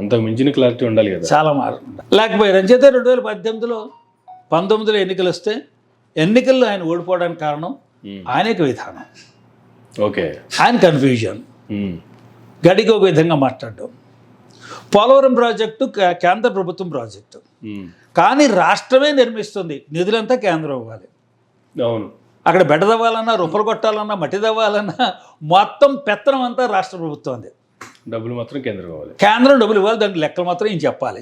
అంతకు మించిన క్లారిటీ ఉండాలి కదా. చాలా మార్పు లేకపోయారు. అంచేత 2018లో 19లో ఎన్నికలు వస్తే ఎన్నికల్లో ఆయన ఓడిపోవడానికి కారణం ఆయనకి విధానం, ఓకే, ఆయన కన్ఫ్యూజన్, గడికి ఒక విధంగా మాట్లాడడం. పోలవరం ప్రాజెక్టు కేంద్ర ప్రభుత్వం ప్రాజెక్టు, కానీ రాష్ట్రమే నిర్మిస్తుంది, నిధులంతా కేంద్రం ఇవ్వాలి. అవును, అక్కడ బెడ్డ తవ్వాలన్నా, రూపలు కొట్టాలన్నా, మట్టి తవ్వాలన్నా మొత్తం పెత్తనం అంతా రాష్ట్ర ప్రభుత్వం అది. డబ్బులు మాత్రం కేంద్రం కావాలి, కేంద్రం డబ్బులు ఇవ్వాలి, దానికి లెక్కలు మాత్రం ఈయన చెప్పాలి.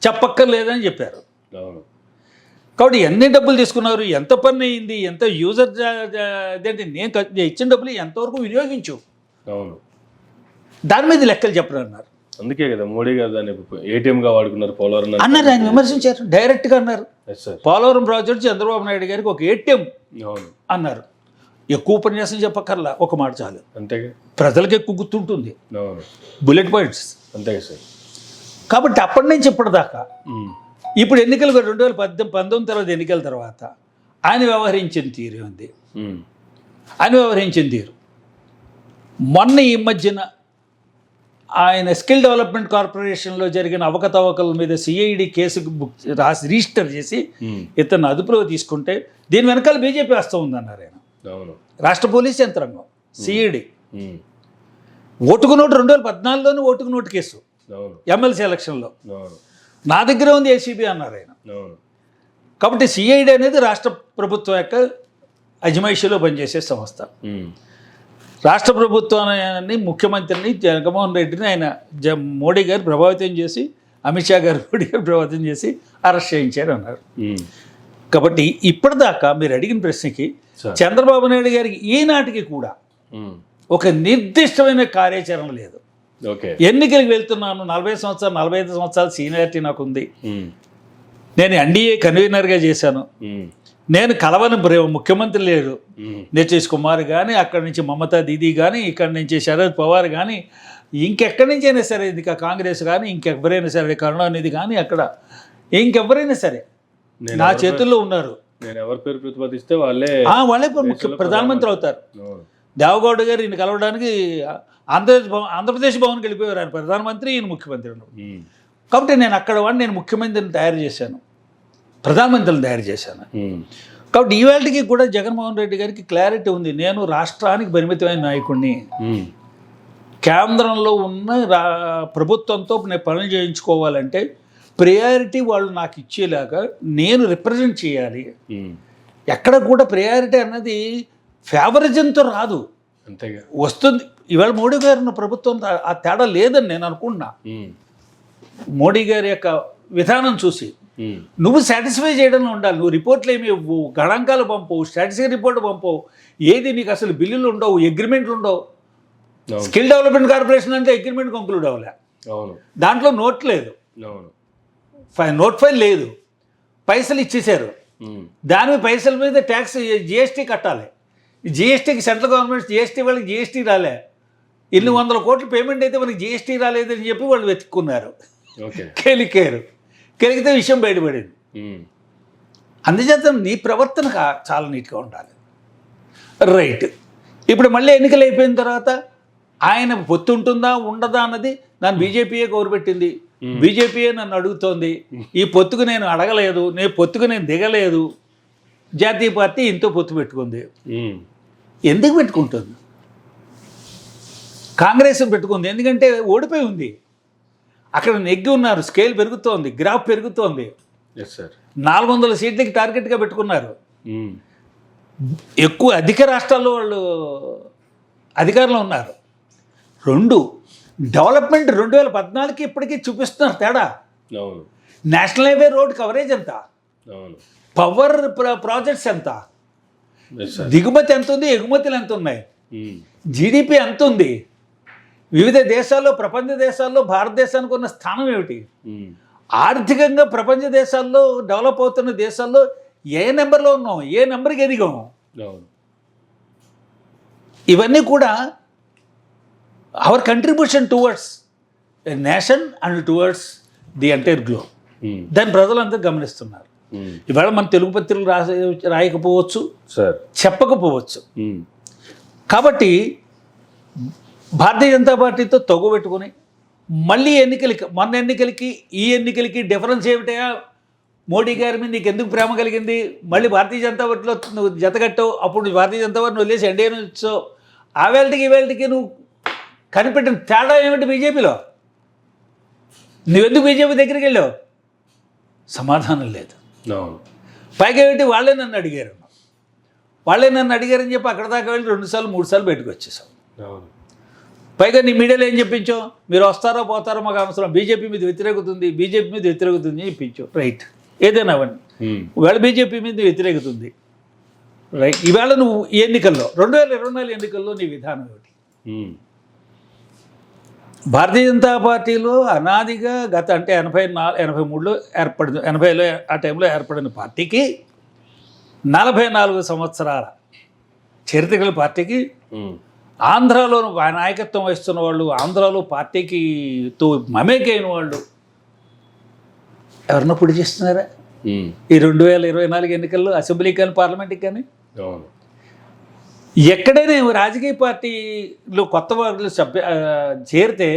చెప్పక్కర్లేదని చెప్పారు. కాబట్టి ఎన్ని డబ్బులు తీసుకున్నారు, ఎంత పని అయింది, ఎంత యూజర్ అదేంటి, నేను ఇచ్చిన డబ్బులు ఎంతవరకు వినియోగించు, అవును, దాని మీద లెక్కలు చెప్పరు అన్నారు. అందుకే కదా మోడీ గారు దాన్ని ఏటీఎంగా వాడుకున్నారు పోలవరం అన్నారు. ఆయన విమర్శించారు, డైరెక్ట్గా అన్నారు. పోలవరం ప్రాజెక్టు చంద్రబాబు నాయుడు గారికి ఒక ఏటీఎం అన్నారు. ఎక్కువ ఉపన్యాసం చెప్పక్కర్లా, ఒక మాట చాలు. అంతేగా, ప్రజలకు ఎక్కువ గుర్తుంటుంది, బుల్లెట్ పాయింట్స్. అంతేగా సార్. కాబట్టి అప్పటి నుంచి ఇప్పటిదాకా ఇప్పుడు ఎన్నికలు 2019 తర్వాత ఎన్నికల తర్వాత ఆయన వ్యవహరించిన తీరు ఉంది. ఆయన వ్యవహరించిన తీరు మొన్న ఈ మధ్యన ఆయన స్కిల్ డెవలప్మెంట్ కార్పొరేషన్లో జరిగిన అవకతవకల మీద సిఐడి కేసు రిజిస్టర్ చేసి ఇతను అదుపులో తీసుకుంటే దీని వెనకాల బీజేపీ వస్తూ ఉందన్నారు ఆయన. రాష్ట్ర పోలీస్ యంత్రాంగం, సిఐడి. ఓటుకు నోటు 2014లోనే ఓటుకు నోటు కేసు ఎమ్మెల్సీ ఎలక్షన్లో నా దగ్గర ఉంది ఏసీబీ అన్నారు ఆయన. కాబట్టి సిఐడి అనేది రాష్ట్ర ప్రభుత్వం యొక్క అజమాయిషీలో పనిచేసే సంస్థ. రాష్ట్ర ప్రభుత్వాన్ని, ముఖ్యమంత్రిని, జగన్మోహన్ రెడ్డిని ఆయన మోడీ గారు ప్రభావితం చేసి, అమిత్ షా గారు మోడీ గారు ప్రభావితం చేసి అరెస్ట్ చేయించారు అన్నారు. కాబట్టి ఇప్పటిదాకా మీరు అడిగిన ప్రశ్నకి చంద్రబాబు నాయుడు గారికి ఈనాటికి కూడా ఒక నిర్దిష్టమైన కార్యాచరణ లేదు. ఎన్నికలకు వెళ్తున్నాను, 40 సంవత్సరాలు 45 సంవత్సరాలు సీనియారిటీ నాకుంది, నేను ఎన్డీఏ కన్వీనర్గా చేశాను, నేను కలవని ముఖ్యమంత్రి లేరు, నితీష్ కుమార్ కానీ, అక్కడి నుంచి మమతా దీదీ కానీ, ఇక్కడి నుంచి శరద్ పవార్ కానీ, ఇంకెక్కడి నుంచి అయినా సరే, ఇది కాంగ్రెస్ కానీ, ఇంకెవరైనా సరే, కరుణానిధి కానీ, అక్కడ ఇంకెవరైనా సరే నా చేతుల్లో ఉన్నారు. నేను ఎవరి పేరు ప్రతిపాదిస్తే వాళ్ళే ప్రధానమంత్రి అవుతారు. దేవగౌడ గారు ఈయన కలవడానికి ఆంధ్రప్రదేశ్ భవన్కి వెళ్ళిపోయారు. ఆయన ప్రధానమంత్రి, ఈయన ముఖ్యమంత్రి ఉన్నారు. కాబట్టి నేను అక్కడ నేను ముఖ్యమంత్రిని తయారు చేశాను, ప్రధానమంత్రిని తయారు చేశాను. కాబట్టి ఈవేళకి కూడా జగన్మోహన్ రెడ్డి గారికి క్లారిటీ ఉంది, నేను రాష్ట్రానికి పరిమితమైన నాయకుడిని, కేంద్రంలో ఉన్న ప్రభుత్వంతో నేను పనులు చేయించుకోవాలంటే ప్రయారిటీ వాళ్ళు నాకు ఇచ్చేలాగా నేను రిప్రజెంట్ చేయాలి. ఎక్కడ కూడా ప్రయారిటీ అన్నది ఫేవరిజంతో రాదు, అంతేగా వస్తుంది. ఇవాళ మోడీ గారి ప్రభుత్వం ఆ తేడా లేదని నేను అనుకుంటున్నా. మోడీ గారి యొక్క విధానం చూసి నువ్వు సాటిస్ఫై చేయడంలో ఉండాలి. నువ్వు రిపోర్ట్లు ఏమి ఇవ్వు, గణాంకాలు పంపవు, స్టాటిస్టికల్ రిపోర్ట్ పంపవు, ఏది నీకు అసలు బిల్లులు ఉండవు, అగ్రిమెంట్లు ఉండవు. స్కిల్ డెవలప్మెంట్ కార్పొరేషన్ అంటే అగ్రిమెంట్ కంక్లూడ్ అవ్వలే, దాంట్లో నోట్ లేదు, నోట్ ఫైల్ లేదు, పైసలు ఇచ్చేశారు, దాని పైసల మీద ట్యాక్స్ జిఎస్టీ కట్టాలి. జిఎస్టీకి సెంట్రల్ గవర్నమెంట్ జిఎస్టీ, వాళ్ళకి జిఎస్టీ రాలే, ఇన్ని 100 కోట్లు పేమెంట్ అయితే మనకి జిఎస్టీ రాలేదని చెప్పి వాళ్ళు వెతుక్కున్నారు, కెలిగితే విషయం బయటపడింది. అందుచేత నీ ప్రవర్తన చాలా నీట్గా ఉండాలి. రైట్. ఇప్పుడు మళ్ళీ ఎన్నికలు అయిపోయిన తర్వాత ఆయన పొత్తు ఉంటుందా ఉండదా అన్నది నన్ను బీజేపీయే కోరుపెట్టింది, బీజేపీయే నన్ను అడుగుతోంది. ఈ పొత్తుకు నేను అడగలేదు, పొత్తుకు నేను దిగలేదు. జాతీయ పార్టీ ఇంతో పొత్తు పెట్టుకుంది. ఎందుకు పెట్టుకుంటుంది? కాంగ్రెస్ పెట్టుకుంది ఎందుకంటే ఓడిపోయి ఉంది, అక్కడ నెగ్గి ఉన్నారు, స్కేల్ పెరుగుతోంది, గ్రాఫ్ పెరుగుతోంది. 400 సీట్లకి టార్గెట్గా పెట్టుకున్నారు. ఎక్కువ అధిక రాష్ట్రాల్లో వాళ్ళు అధికారంలో ఉన్నారు. 2 డెవలప్మెంట్ 2014కి ఇప్పటికీ చూపిస్తున్నారు తేడా. నేషనల్ హైవే రోడ్ కవరేజ్ ఎంత, పవర్ ప్రాజెక్ట్స్ ఎంత, దిగుమతి ఎంత ఉంది, ఎగుమతులు ఎంత ఉన్నాయి, జీడిపి ఎంత ఉంది, వివిధ దేశాల్లో, ప్రపంచ దేశాల్లో భారతదేశానికి ఉన్న స్థానం ఏమిటి, ఆర్థికంగా ప్రపంచ దేశాల్లో, డెవలప్ అవుతున్న దేశాల్లో ఏ నెంబర్లో ఉన్నాం, ఏ నెంబర్కి ఎదిగాము, ఇవన్నీ కూడా our contribution towards a nation and towards the entire globe. దాన్ని ప్రజలందరూ గమనిస్తున్నారు. ఇవాళ మన తెలుగు పత్రికలు రాయకపోవచ్చు, చెప్పకపోవచ్చు. కాబట్టి భారతీయ జనతా పార్టీతో తగ్గు పెట్టుకుని మళ్ళీ ఎన్నికలకి, మొన్న ఎన్నికలకి ఈ ఎన్నికలకి డిఫరెన్స్ ఏమిటయా? మోడీ గారి మీద నీకు ఎందుకు ప్రేమ కలిగింది? మళ్ళీ భారతీయ జనతా పార్టీలో నువ్వు జతగట్టావు, అప్పుడు భారతీయ జనతా పార్టీని వదిలేసి ఎన్డీఏ వచ్చావు. ఆ వేళకి నువ్వు కనిపెట్టిన తేడా ఏమిటి బీజేపీలో? నువ్వెందుకు బీజేపీ దగ్గరికి వెళ్ళావు? సమాధానం లేదు. పైగా ఏమిటి, వాళ్ళే నన్ను అడిగారని చెప్పి అక్కడ దాకా వెళ్ళి 2 సార్లు 3 సార్లు బయటకు వచ్చేసావు. పైగా నీ మీడియాలో ఏం చెప్పించావు? మీరు వస్తారో పోతారో మాకు అవసరం, బీజేపీ మీద వ్యతిరేకత ఉంది అని చెప్పించావు. రైట్, ఏదైనా అవ్వండి, ఇవాళ బీజేపీ మీద వ్యతిరేకత ఉంది. రైట్, ఇవాళ నువ్వు ఈ ఎన్నికల్లో 2024 ఎన్నికల్లో నీ విధానం ఏమిటి? భారతీయ జనతా పార్టీలో అనాదిగా గత అంటే 83లో ఏర్పడింది, 80లో ఆ టైంలో ఏర్పడిన పార్టీకి 44 సంవత్సరాల చరిత్ర గల పార్టీకి ఆంధ్రాలో నాయకత్వం వహిస్తున్న వాళ్ళు, ఆంధ్రాలో పార్టీకి తో మమేకైన వాళ్ళు ఎవరినో పొడి చేస్తున్నారా ఈ 2024 ఎన్నికల్లో? అసెంబ్లీకి కానీ పార్లమెంట్కి కానీ ఎక్కడైనా రాజకీయ పార్టీలో కొత్త వాళ్ళు చేరితే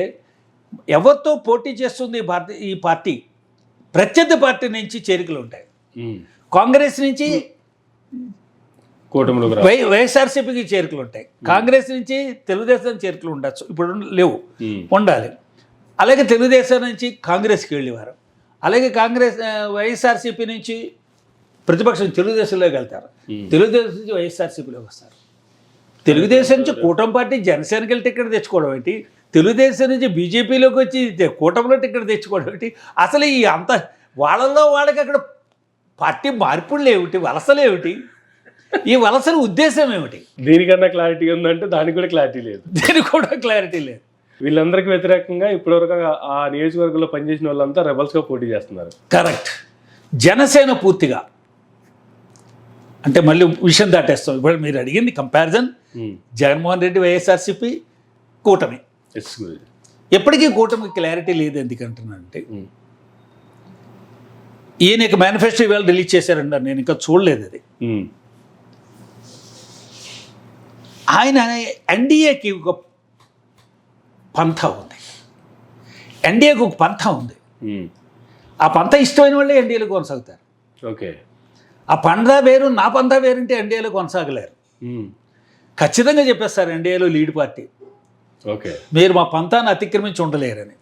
ఎవరితో పోటీ చేస్తుంది ఈ పార్టీ? ప్రత్యర్థి పార్టీ నుంచి చేరికలు ఉంటాయి. కాంగ్రెస్ నుంచి వైఎస్ఆర్సీపీకి చేరికలు ఉంటాయి, కాంగ్రెస్ నుంచి తెలుగుదేశం చేరికలు ఉండొచ్చు, ఇప్పుడు లేవు, ఉండాలి. అలాగే తెలుగుదేశం నుంచి కాంగ్రెస్కి వెళ్ళేవారు, అలాగే వైఎస్ఆర్సీపీ నుంచి ప్రతిపక్షం తెలుగుదేశంలోకి వెళ్తారు, తెలుగుదేశం నుంచి వైఎస్ఆర్సీపీలోకి వస్తారు, తెలుగుదేశం నుంచి కూటమి పార్టీ జనసేనకి వెళ్ళి టికెట్ తెచ్చుకోవడం ఏంటి, తెలుగుదేశం నుంచి బీజేపీలోకి వచ్చి కూటమిలో టికెట్ తెచ్చుకోవడం ఏంటి? అసలు ఈ అంత వాళ్ళకి అక్కడ పార్టీ మార్పులు ఏమిటి, వలసలు ఏమిటి, ఈ వలసల ఉద్దేశం ఏమిటి? దీనికన్నా క్లారిటీ ఉందంటే దానికి కూడా క్లారిటీ లేదు. వీళ్ళందరికీ వ్యతిరేకంగా ఇప్పటివరకు ఆ నియోజకవర్గంలో పనిచేసిన వాళ్ళంతా రెబల్స్గా పోటీ చేస్తున్నారు. కరెక్ట్. జనసేన పూర్తిగా అంటే మళ్ళీ విషయం దాటేస్తాం. ఇప్పుడు మీరు అడిగింది కంపారిజన్ జగన్మోహన్ రెడ్డి వైఎస్ఆర్సీపీ కూటమి. ఎప్పటికీ కూటమికి క్లారిటీ లేదు. ఎందుకంటున్నానంటే ఈయనకి మేనిఫెస్టో ఇవాళ రిలీజ్ చేశారన్నారు, నేను ఇంకా చూడలేదు అది. ఆయన ఎన్డీఏకి ఒక పంథ ఉంది, ఎన్డీఏకి ఒక పంథ ఉంది. ఆ పంథ ఇష్టమైన వాళ్ళే ఎన్డీఏలో కొనసాగుతారు. ఓకే, ఆ పంథ వేరు నా పంథ వేరుంటే ఎన్డీఏలో కొనసాగలేరు. ఖచ్చితంగా చెప్పేస్తారు ఎన్డీఏలో లీడ్ పార్టీ, ఓకే మీరు మా పంథాన్ని అతిక్రమించి ఉండలేరని.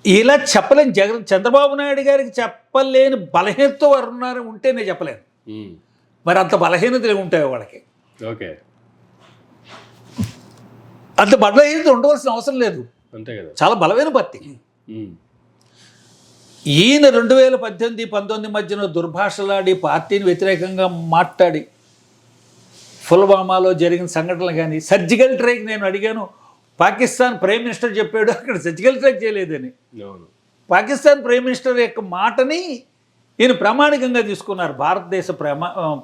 ఇలా చెప్పలేని చంద్రబాబు నాయుడు గారికి చెప్పలేని బలహీనతో వారు ఉన్నారు, ఉంటే నేను చెప్పలేను. మరి అంత బలహీనతలు ఉంటాయి వాళ్ళకి. ఓకే, అంత బలహీనత ఉండవలసిన అవసరం లేదు, అంతే కదా, చాలా బలమైన పార్టీ. ఈయన 2018-19 మధ్యన దుర్భాషలాడి పార్టీని వ్యతిరేకంగా మాట్లాడి పుల్వామాలో జరిగిన సంఘటనలు కానీ, సర్జికల్ స్ట్రైక్ నేను అడిగాను, పాకిస్తాన్ ప్రైమ్ మినిస్టర్ చెప్పాడు అక్కడ సర్జికల్ స్ట్రైక్ చేయలేదని. పాకిస్తాన్ ప్రైమ్ మినిస్టర్ యొక్క మాటని ఈయన ప్రామాణికంగా తీసుకున్నారు. భారతదేశ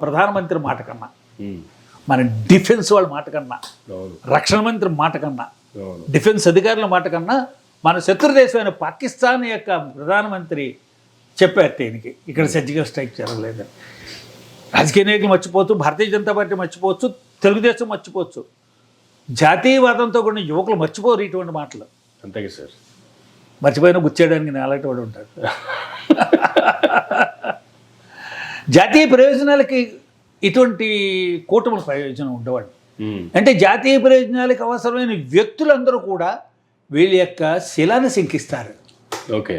ప్రధానమంత్రి మాట కన్నా, మన డిఫెన్స్ వాళ్ళ మాట కన్నా, రక్షణ మంత్రి మాట కన్నా, డిఫెన్స్ అధికారుల మాట కన్నా మన శత్రుదేశమైన పాకిస్తాన్ యొక్క ప్రధానమంత్రి చెప్పారు దీనికి ఇక్కడ సర్జికల్ స్ట్రైక్ జరగలేదని. రాజకీయ నాయకులు మర్చిపోవచ్చు, భారతీయ జనతా పార్టీ మర్చిపోవచ్చు, తెలుగుదేశం మర్చిపోవచ్చు, జాతీయవాదంతో కూడిన యువకులు మర్చిపోరు ఇటువంటి మాటలు. అంతే సార్, మర్చిపోయినా గుర్చేయడానికి నేలటి వాడు ఉంటాడు. జాతీయ ప్రయోజనాలకి ఇటువంటి కూటముల ప్రయోజనం ఉండేవాడు. అంటే జాతీయ ప్రయోజనాలకు అవసరమైన వ్యక్తులందరూ కూడా వీళ్ళ యొక్క శీలాన్ని శంకిస్తారు. ఓకే,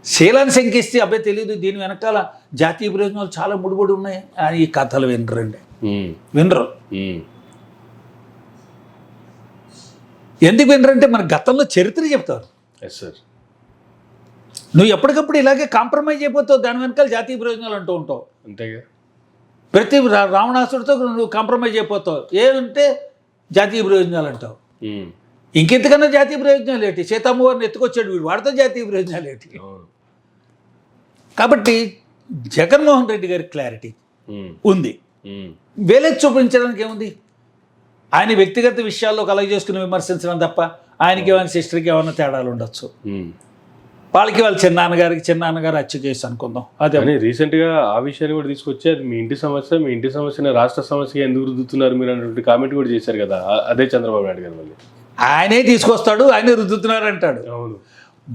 శీలాన్ని శంకిస్తే అబ్బాయి తెలియదు దీని వెనకాల జాతీయ ప్రయోజనాలు చాలా ముడిపడి ఉన్నాయి అని ఈ కథలు వినరండి, వినరు. ఎందుకు వినరంటే మన గతంలో చరిత్ర చెప్తారు. నువ్వు ఎప్పటికప్పుడు ఇలాగే కాంప్రమైజ్ అయిపోతావు, దాని వెనకాల జాతీయ ప్రయోజనాలు అంటూ ఉంటావు. అంతేగా, ప్రతి రావణాసుడితో నువ్వు కాంప్రమైజ్ అయిపోతావు, ఏమంటే జాతీయ ప్రయోజనాలు అంటావు. ఇంకెంతకన్నా జాతీయ ప్రయోజనాలు ఏంటి? సీతమ్మవారిని ఎత్తుకొచ్చాడు వీడు, వాడితో జాతీయ ప్రయోజనాలు ఏంటి? కాబట్టి జగన్మోహన్ రెడ్డి గారి క్లారిటీ ఉంది, వేలెత్తి చూపించడానికి ఏముంది? ఆయన వ్యక్తిగత విషయాల్లో కలగ చేసుకుని విమర్శించడం తప్ప ఆయనకి ఏమైనా సిస్టర్కి ఏమైనా తేడాలు ఉండొచ్చు. వాళ్ళకి వాళ్ళ చిన్నాన్నగారు హత్య కేసు అనుకుందాం. అదే రీసెంట్గా ఆ విషయాన్ని కూడా తీసుకొచ్చి అది మీ ఇంటి సమస్యని రాష్ట్ర సమస్యగా ఎందుకు రుద్దుతున్నారు మీరు అన్నటువంటి కామెంట్ కూడా చేశారు కదా, అదే చంద్రబాబు నాయుడు గారు మళ్ళీ ఆయనే తీసుకొస్తాడు, ఆయనే రుద్దుతున్నారు అంటాడు. అవును,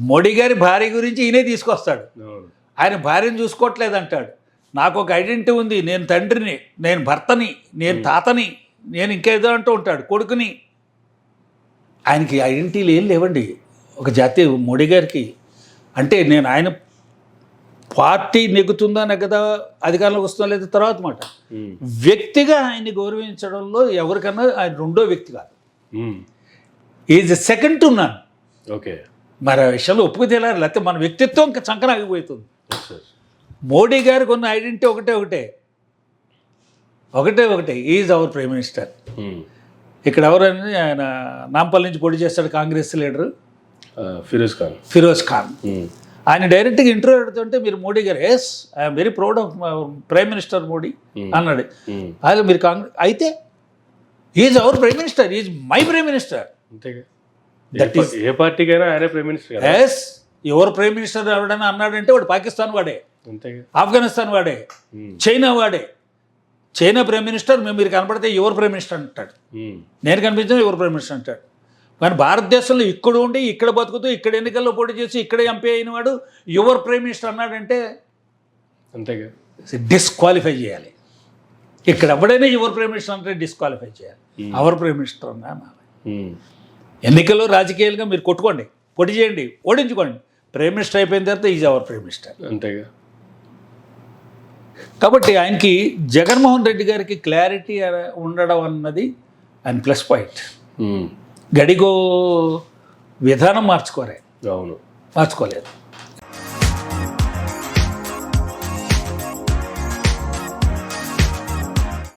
మోడీ గారి భార్య గురించి ఈయనే తీసుకొస్తాడు. అవును. ఆయన భార్యను చూసుకోవట్లేదు అంటాడు. నాకు ఒక ఐడెంటిటీ ఉంది, నేను తండ్రిని, నేను భర్తని, నేను తాతని, నేను ఇంకేదో అంటూ ఉంటాడు, కొడుకుని. ఆయనకి ఐడెంటిటీలు ఏం లేవండి ఒక జాతీయ మోడీ గారికి. అంటే నేను ఆయన పార్టీ నెగ్గుతుందా నెగ్గదా, అధికారంలోకి వస్తుందా లేదా తర్వాత మాట. వ్యక్తిగా ఆయన్ని గౌరవించడంలో ఎవరికన్నా ఆయన రెండో వ్యక్తి కాదు, is second to none. Okay. మరి ఆ విషయంలో ఒప్పుకు తేలారు, లేకపోతే మన వ్యక్తిత్వం ఇంకా చంకనాగిపోతుంది. మోడీ గారికి ఉన్న ఐడెంటిటీ ఒకటే ఈజ్ అవర్ ప్రైమ్ మినిస్టర్. ఇక్కడ ఎవరైనా ఆయన నాంపల్లి నుంచి పోటీ చేస్తాడు కాంగ్రెస్ లీడరు ఫిరోజ్ ఖాన్. ఆయన డైరెక్ట్గా ఇంటర్వ్యూ అడుగుతుంటే మీరు మోడీ గారు yes I am very proud of prime minister Modi అన్నాడు. అదే మీరు కాంగ్రెస్ అయితే is our prime minister, is my prime minister. That is ఏ పార్టీకైనా ఆయనే ప్రైమ్ మినిస్టర్. ఎస్ ఎవరు ప్రైమ్ మినిస్టర్ ఎవడైనా అన్నాడంటే వాడు పాకిస్తాన్ వాడే, ఆఫ్ఘనిస్తాన్ వాడే, చైనా వాడే. చైనా ప్రైమ్ మినిస్టర్ మీరు కనపడితే ఎవరు ప్రైమ్ మినిస్టర్ అంటాడు, నేను కనిపించిన ఎవరు ప్రైమ్ మినిస్టర్ అంటాడు. కానీ భారతదేశంలో ఇక్కడ ఉండి ఇక్కడ బతుకుతూ ఇక్కడ ఎన్నికల్లో పోటీ చేసి ఇక్కడ ఎంపీ అయిన వాడు యువర్ ప్రైమ్ మినిస్టర్ అన్నాడంటే అంతేగా డిస్క్వాలిఫై చేయాలి. ఇక్కడ ఎవడైనా యువర్ ప్రైమ్ మినిస్టర్ అంటే డిస్క్వాలిఫై చేయాలి. అవర్ ప్రైమ్ మినిస్టర్ అన్నా ఎన్నికల్లో రాజకీయాలుగా మీరు కొట్టుకోండి, పోటీ చేయండి, ఓడించుకోండి, ప్రైమ్ మినిస్టర్ అయిపోయిన తర్వాత ఈజ్ అవర్ ప్రైమ్ మినిస్టర్. అంతేగా. కాబట్టి ఆయనకి జగన్మోహన్ రెడ్డి గారికి క్లారిటీ ఉండడం అన్నది ఆయన ప్లస్ పాయింట్. గడిగో విధానం మార్చుకోలేదు. అవును, మార్చుకోలేదు.